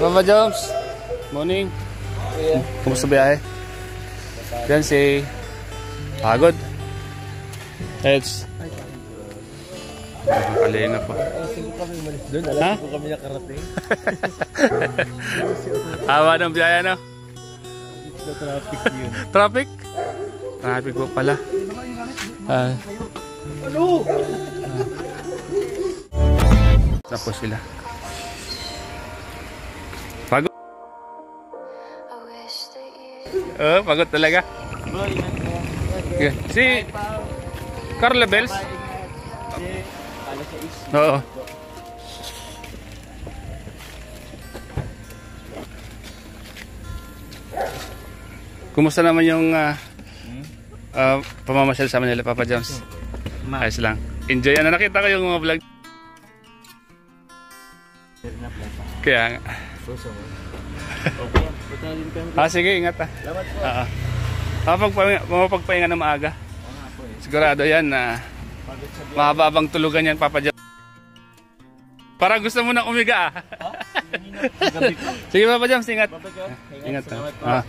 Papa Joms, morning. Kumusta biyahe? Yan si Pagod. Edge. Nakakalinga pa. Ha? Kami nakarating. Hawa ng biyahe, no? Traffic yun. Traffic? Traffic po pala. Ano? Tapos sila. Pagod. Pagod talaga. Okay. Si Carla Bells? Oo. Kumusta naman yung pamamasyal sa Manila, Papa Joms? Ayos lang. Enjoy. Ano, nakita ko yung mga vlog. Kaya nga. Sige, ingat ah. Mapagpahinga na maaga. Sigurado yan na mahababang tulugan yan, Papa Joms. Para gusto mo na umiga ah. Sige, Papa Joms, ingat. Ingat ah.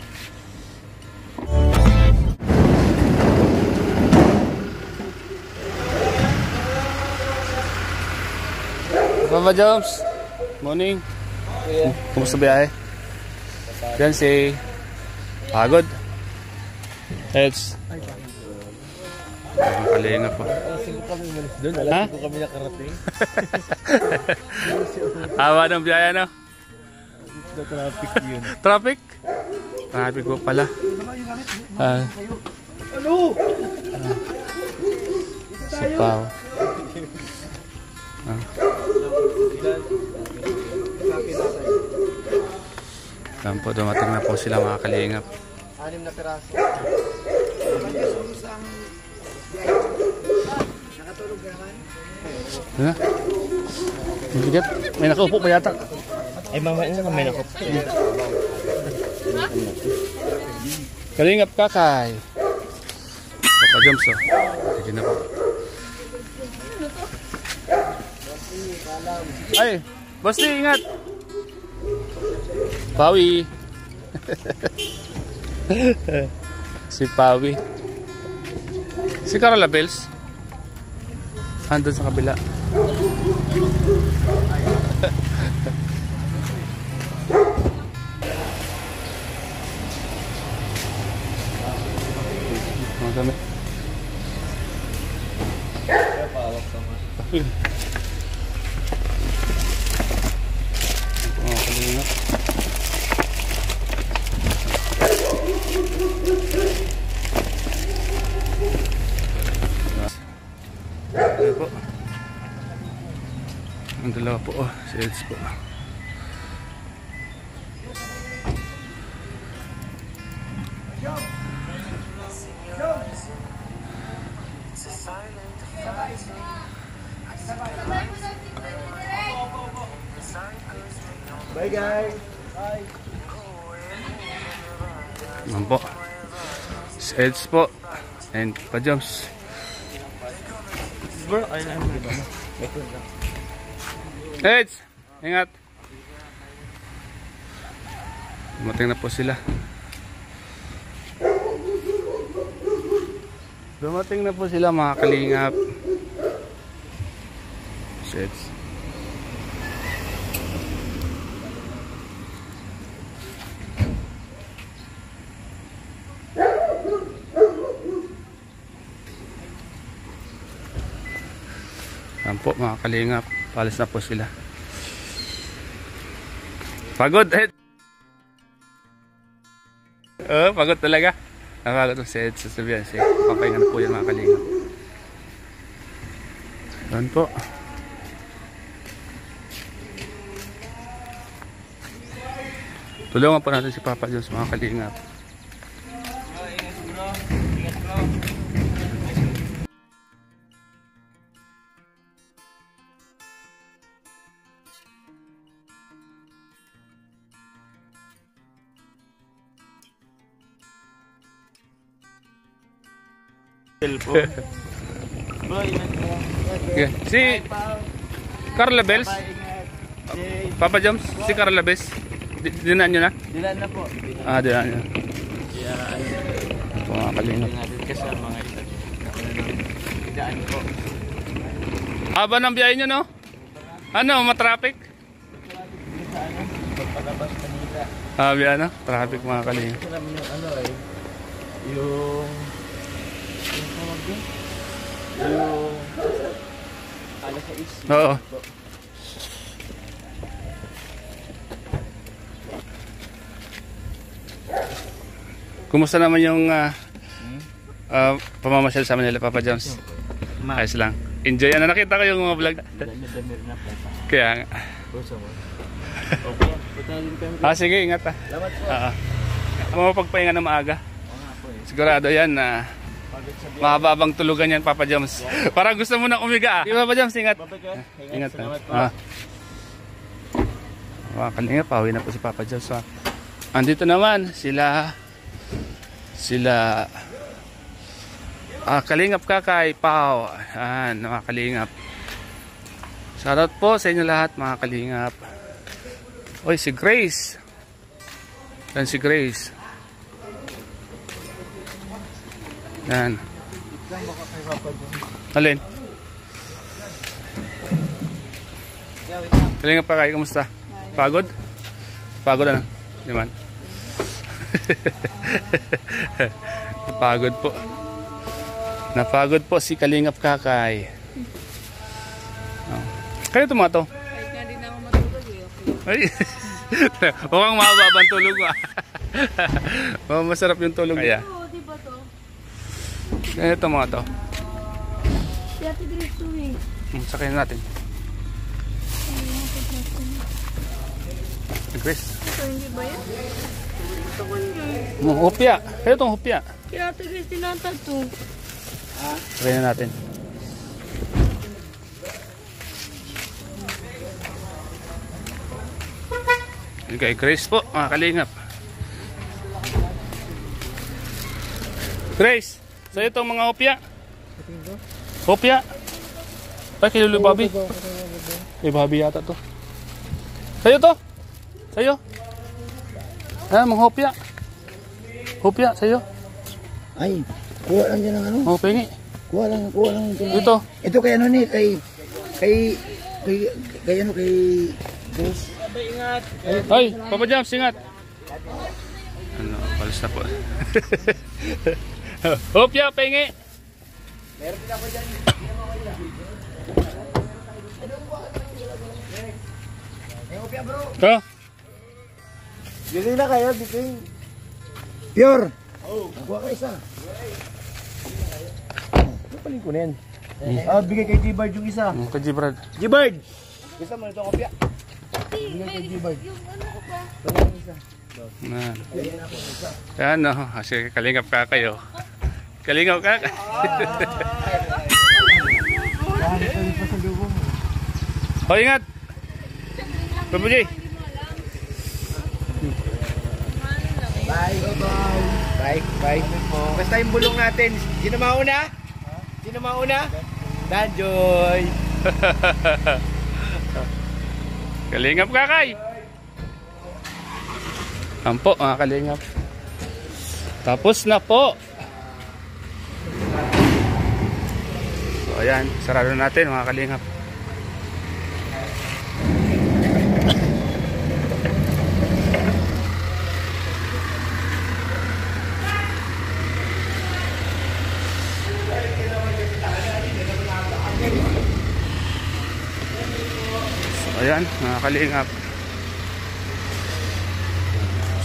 Papa Joms, morning. Kumusta biyahe? Yan si Pagod. Edge. Nakakalinga pa. Ha? Kami nakarating. Hawa ng biyahe, no? Traffic yun. Traffic? Traffic po pala. Ano? Sipaw. Yan po, dumating na po sila mga kalingap. 6 na piraso. Nakatulog naman. Ano? Mabigat? May nakaupo pa yata. Ay mamaya na may nakaupo. Kalingap kakay. Papa Joms oh. Sige na po. Ay, Basti, ingat. Pawi. Si Pawi. Si Carla Bells. Andun sa kabila. Mga gamit. Ayan po. Ang dalawa po, si Eds po. Bye guys. Bye. Ayan po. Si Eds po. And Papa Joms. Bro, ay lang di ba? Eds, ingat. Dumating na po sila. Dumating na po sila mga kalingap. Si Eds. Yan po mga kalingap, palis na po sila. Pagod Ed. Pagod talaga. Napagod po si Ed, sasabihan siya. Papahinga na po yan mga kalingap. Yan po. Tulungan po natin si Papa Joms mga kalingap. Okay. Si Carla Bells. Papa Joms, si Carla Bells. Dinaan nyo na? Dilan na po. Ah, dinaan nyo. Kaya Ito mga kalingap. natin kasi ang mga idaan po. Haba ng biyahe nyo, no? Ano, matraffic? Pagpalabas kanila. Habi ano? Traffic mga kalingap. Ito naman yung ano eh. Yung tawag din? Yung alas 6. Oo. Kumusta naman yung pamamasyal sa Manila, Papa Jones? Ayos lang. Enjoy. Ano, nakita ko yung mga vlog. Damir na po. Kaya nga. Puso mo. Okay. Punta na din kami. Sige, ingat ah. Salamat po. Mapagpahinga na maaga. Oo nga po eh. Sigurado yan na Pagod sa biyahe. mahababang tulugan yan, Papa Jones. Parang gusto mo nang umiga ah. Di, Papa Jones, ingat. Babay. Ingat. Salamat po. Kanina, pauwi na po si Papa Jones. Andito naman sila Kalingap Kakay, Pao. Ayan, mga Kalingap. Shoutout po sa inyo lahat, mga Kalingap. Oy, si Grace. Yan si Grace. Yan. Alin? Kalingap Kakay, kamusta? Pagod? Pagod ano? Di man? Napagod po. Napagod po si Kalingap Kakay. Kaya ito mga to? Kahit nga din ako matulog eh. Ay. Mukhang mahababang tulog mo. Masarap yung tulog. Kaya. Oo, di ba to? Kaya ito mga to. Si Ate Grace to eh. Sakayin natin. Grace. Ito hindi ba yan? Ito ko yun. Hupya. Kaya itong hupya. Kaya Ate Grace tinatag to. Sakayin natin. Yun kay Grace po, mga Kalingap. Grace, sa'yo itong mga hopya. Hopya. Ay, kay Lulu Bobby. Kay Bobby yata to. Sa'yo to. Sa'yo. Ah, mga hopya. Hopya, sa'yo. Ay, kuha lang dyan ng ano. Oh, pengi. Kuha lang ito. Ito. Ito kay ano ni, kay Grace. Ay, Papa Jams, ingat. Ano, palis na po. Hopya, pengi. Meron din ako dyan. May opya bro. Ito. Bili na kayo, biting. Pure. Kuha ka isa. Napaling ko na yan. Bigay kay G-Bard yung isa. Kay Gibrad. G-Bard! Isa mo itong opya. Bigay kay G-Bard. Yung ano ko pa? Walang isa. Yan. Yan, no. Kasi Kalingap Kakay, oh. Kalingap Kakay. Oh, ingat. Papa J. Bye. Basta yung bulong natin. Sino mauna? Danjoy. Kalingap Kakay. Ampo, mga Kalingap. Tapos na po. So, ayan. Sarado natin, mga Kalingap. So, ayan, mga Kalingap.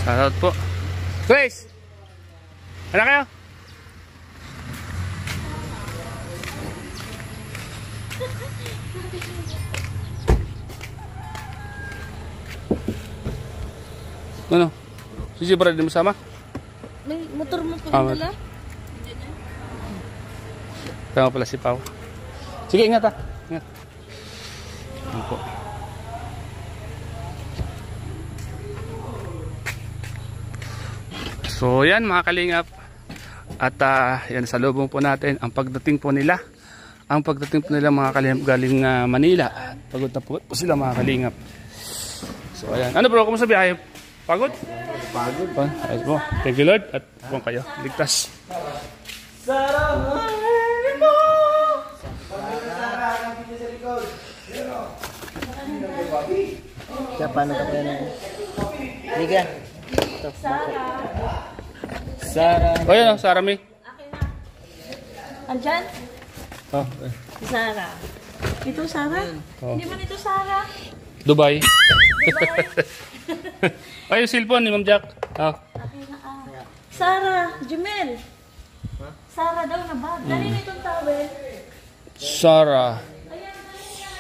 Shoutout po. Grace! Ano kayo? Ano? Si Gibrad din mo sama? May motor mo pa Ah, dala? Tama pala si Pao. Sige, ingat ha. Ingat. Ano po. So yan mga Kalingap. At yan sa lubong po natin ang pagdating po nila. Ang pagdating po nila mga Kalingap galing Manila. Pagod na po sila mga Kalingap. So ayan. Ano bro, kumusta biyahe? Pagod? Pagod. Ayos mo. Thank you Lord. At kung kayo, ligtas. Kaya paano ka kaya na? Liga. Sarah. O yan o, Sarah May. Andyan? Oh, Si Sarah. Ito Sarah? Oh. Hindi man ito Sarah. Dubai. Diba? Ay, yung cellphone ni Ma'am Jack. Oh. Akin na Sarah, Jumel. Sarah daw na bag. Dali na itong towel. Sarah. Ayan, dali na.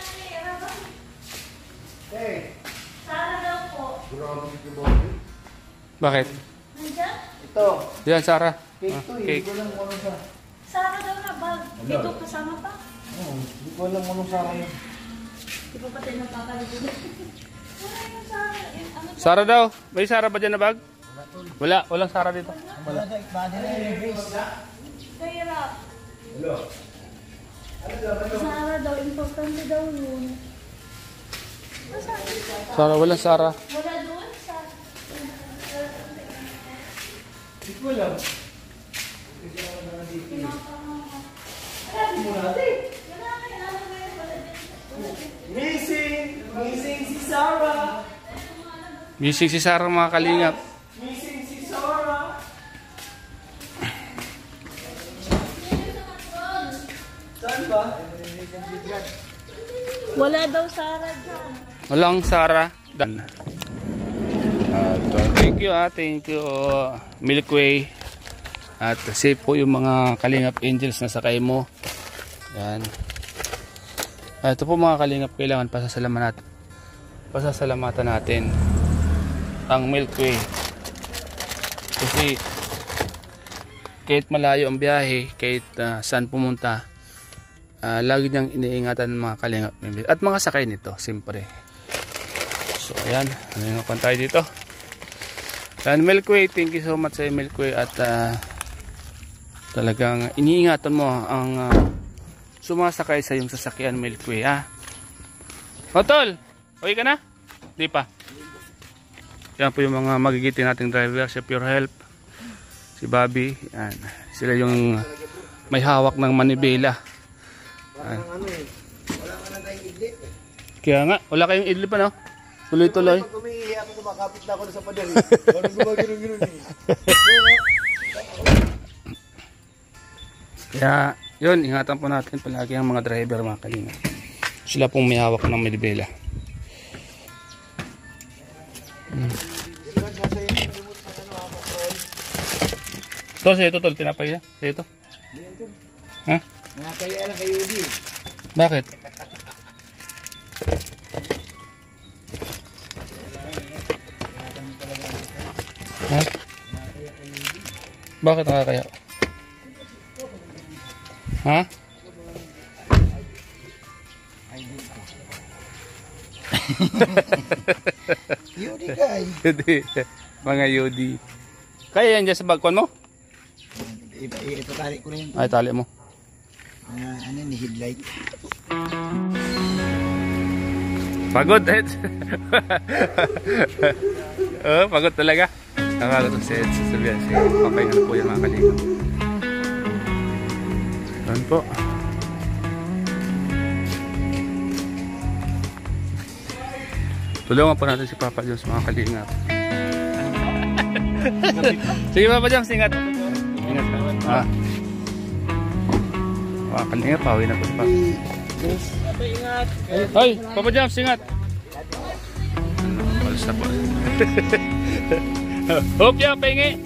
Sarah daw po. Bakit? Nandyan? Ito. Yan, Sarah. Cake Ah, to eh. cake. Hindi ko alam kung ano sa... Sarah daw na bag. Ito kasama pa. Hindi ko alam kung ano sa akin. Di ba pati napakalitin? Wala yung Sarah. Ano to? Sarah daw. May Sarah ba dyan na bag? Wala. Walang Sarah dito. Wala na, body na yung Grace. Kahirap. Sarah daw. Importante daw yun. Nasaan? Sarah, walang Sarah. Wala doon. Sarah. Hindi ko alam. Missing si Sarah. Gising si Sarah mga kalingap. Missing si Sarah. Saan ba? Wala daw Sarah dyan. Walang Sarah. Dan. Thank you thank you Milkway. At safe po yung mga Kalingap Angels na sakay mo. Yan. Ito po mga Kalingap, kailangan pasasalamatan natin ang Milkway. Kasi kahit malayo ang biyahe, kahit saan pumunta, lagi niyang iniingatan ng mga Kalingap Angels at mga sakay nito, siyempre. So ayan, nangyayang tayo dito. And Milkway, thank you so much sa Milkway at talagang iniingatan mo ang sumasakay sa iyong sasakyan Milkway Tol, okay ka na? Di pa. Yan po yung mga magigiting nating driver, si Pure Help, si Bobby, yan. Sila yung may hawak ng manibela. Parang ano eh. Wala ka na tayong idli. Kaya nga, wala kayong idli pa no? Tuloy-tuloy. Pag umiihi ako, kumakapit na ako na sa pader. Parang gumagano'n-gano'n eh. Kaya, yun, ingatan po natin palagi ang mga driver, mga Kalingap. Sila pong may hawak ng manibela. Tol, sa'yo ito, Tol, tinapay na. Sa'yo ito. Ha? Nakakaya lang kayo di. Bakit? Ha? Bakit nakakaya? Ha? Yudi kay. Hindi. Mga Yodi. Kaya yan dyan sa bagkon mo? Ipatali ko na yun. Ay, tali mo. Ano ni headlight. Pagod, Ed. Oh, pagod talaga. Nakagod si Ed. Sabihan siya. Papahinga na po yan mga Kalingap. Yan po. Tulungan po natin si Papa Jones mga Kalingap. Sige Papa Jones, ingat. Ingat ka. Mga Kalingap, pawi na po si Papa. Ingat. Hoy, Papa Jones, ingat. Palis na po. Hope ya, pengi.